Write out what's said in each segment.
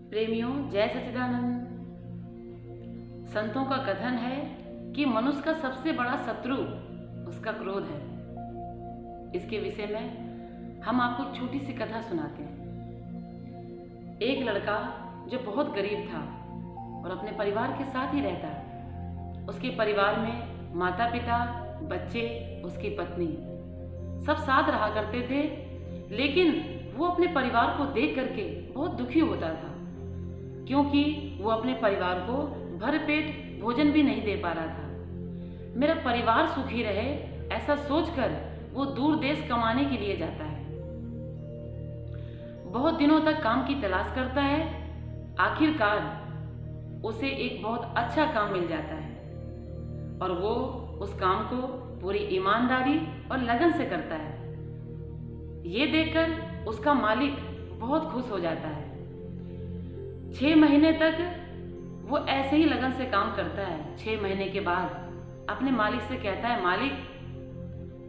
प्रेमियों, जय सच्चिदानंद। संतों का कथन है कि मनुष्य का सबसे बड़ा शत्रु उसका क्रोध है। इसके विषय में हम आपको एक छोटी सी कथा सुनाते हैं। एक लड़का जो बहुत गरीब था और अपने परिवार के साथ ही रहता है। उसके परिवार में माता पिता, बच्चे, उसकी पत्नी सब साथ रहा करते थे, लेकिन वो अपने परिवार को देख करके बहुत दुखी होता था, क्योंकि वो अपने परिवार को भरपेट भोजन भी नहीं दे पा रहा था। मेरा परिवार सुखी रहे ऐसा सोचकर वो दूर देश कमाने के लिए जाता है। बहुत दिनों तक काम की तलाश करता है। आखिरकार उसे एक बहुत अच्छा काम मिल जाता है और वो उस काम को पूरी ईमानदारी और लगन से करता है। ये देखकर उसका मालिक बहुत खुश हो जाता है। 6 महीने तक वो ऐसे ही लगन से काम करता है। 6 महीने के बाद अपने मालिक से कहता है, मालिक,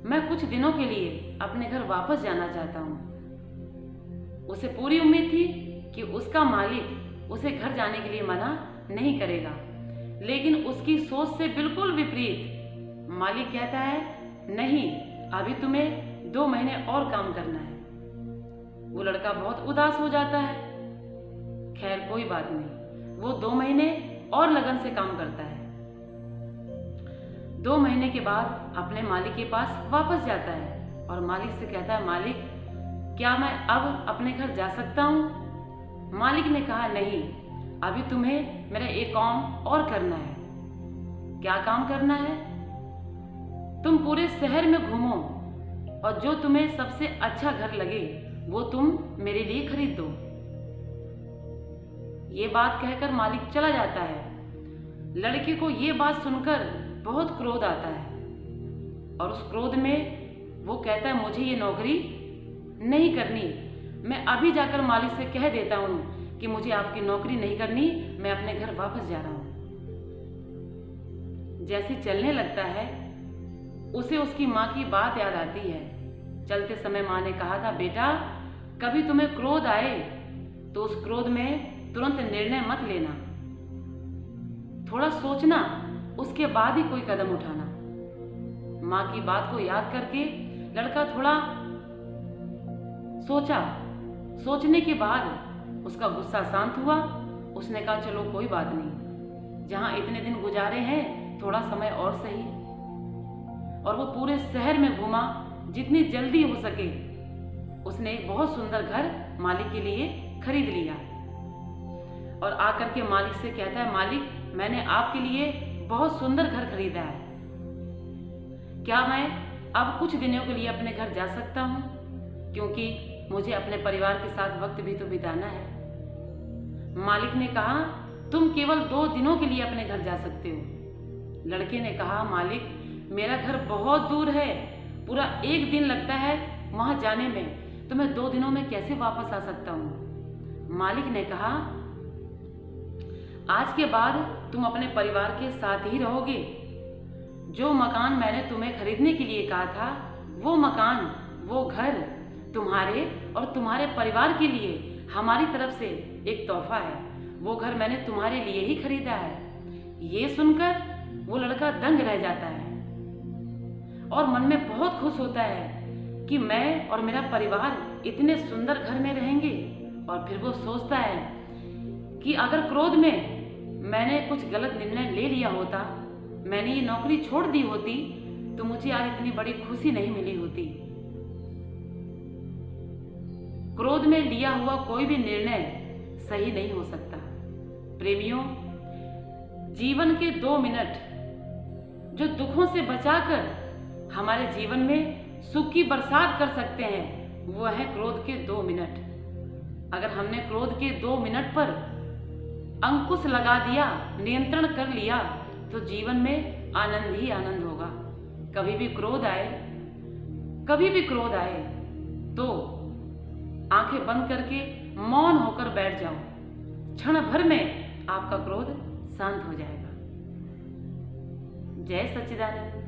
मैं कुछ दिनों के लिए अपने घर वापस जाना चाहता हूँ। उसे पूरी उम्मीद थी कि उसका मालिक उसे घर जाने के लिए मना नहीं करेगा, लेकिन उसकी सोच से बिल्कुल विपरीत मालिक कहता है, नहीं, अभी तुम्हें 2 महीने और काम करना है। वो लड़का बहुत उदास हो जाता है। खैर कोई बात नहीं, वो 2 महीने और लगन से काम करता है। 2 महीने के बाद अपने मालिक के पास वापस जाता है और मालिक से कहता है, मालिक, क्या मैं अब अपने घर जा सकता हूँ? मालिक ने कहा, नहीं, अभी तुम्हें मेरा एक काम और करना है। क्या काम करना है? तुम पूरे शहर में घूमो और जो तुम्हें सबसे अच्छा घर लगे वो तुम मेरे लिए खरीद दो। ये बात कहकर मालिक चला जाता है। लड़के को ये बात सुनकर बहुत क्रोध आता है और उस क्रोध में वो कहता है, मुझे ये नौकरी नहीं करनी। मैं अभी जाकर मालिक से कह देता हूँ कि मुझे आपकी नौकरी नहीं करनी, मैं अपने घर वापस जा रहा हूँ। जैसे चलने लगता है उसे उसकी माँ की बात याद आती है। चलते समय माँ ने कहा था, बेटा, कभी तुम्हें क्रोध आए तो उस क्रोध में तुरंत निर्णय मत लेना, थोड़ा सोचना, उसके बाद ही कोई कदम उठाना। माँ की बात को याद करके लड़का थोड़ा सोचा। सोचने के बाद उसका गुस्सा शांत हुआ। उसने कहा, चलो कोई बात नहीं, जहाँ इतने दिन गुजारे हैं थोड़ा समय और सही। और वो पूरे शहर में घूमा, जितनी जल्दी हो सके उसने एक बहुत सुंदर घर मालिक के लिए खरीद लिया और आकर के मालिक से कहता है, मालिक, मैंने आपके लिए बहुत सुंदर घर खरीदा है। क्या मैं अब कुछ दिनों के लिए अपने घर जा सकता हूँ? क्योंकि मुझे अपने परिवार के साथ वक्त भी तो बिताना है। मालिक ने कहा, तुम केवल 2 दिनों के लिए अपने घर जा सकते हो। लड़के ने कहा, मालिक, मेरा घर बहुत दूर है, पूरा 1 दिन लगता है वहां जाने में, तो मैं 2 दिनों में कैसे वापस आ सकता हूँ? मालिक ने कहा, आज के बाद तुम अपने परिवार के साथ ही रहोगे। जो मकान मैंने तुम्हें खरीदने के लिए कहा था, वो मकान, वो घर तुम्हारे और तुम्हारे परिवार के लिए हमारी तरफ से एक तोहफा है। वो घर मैंने तुम्हारे लिए ही खरीदा है। ये सुनकर वो लड़का दंग रह जाता है और मन में बहुत खुश होता है कि मैं और मेरा परिवार इतने सुंदर घर में रहेंगे। और फिर वो सोचता है कि अगर क्रोध में मैंने कुछ गलत निर्णय ले लिया होता, मैंने ये नौकरी छोड़ दी होती, तो मुझे आज इतनी बड़ी खुशी नहीं मिली होती। क्रोध में लिया हुआ कोई भी निर्णय सही नहीं हो सकता। प्रेमियों, जीवन के 2 मिनट जो दुखों से बचाकर हमारे जीवन में सुख की बरसात कर सकते हैं, वो है क्रोध के 2 मिनट। अगर हमने क्रोध के 2 मिनट पर अंकुश लगा दिया, नियंत्रण कर लिया, तो जीवन में आनंद ही आनंद होगा। कभी भी क्रोध आए तो आंखें बंद करके मौन होकर बैठ जाओ। क्षण भर में आपका क्रोध शांत हो जाएगा। जय सच्चिदानंद।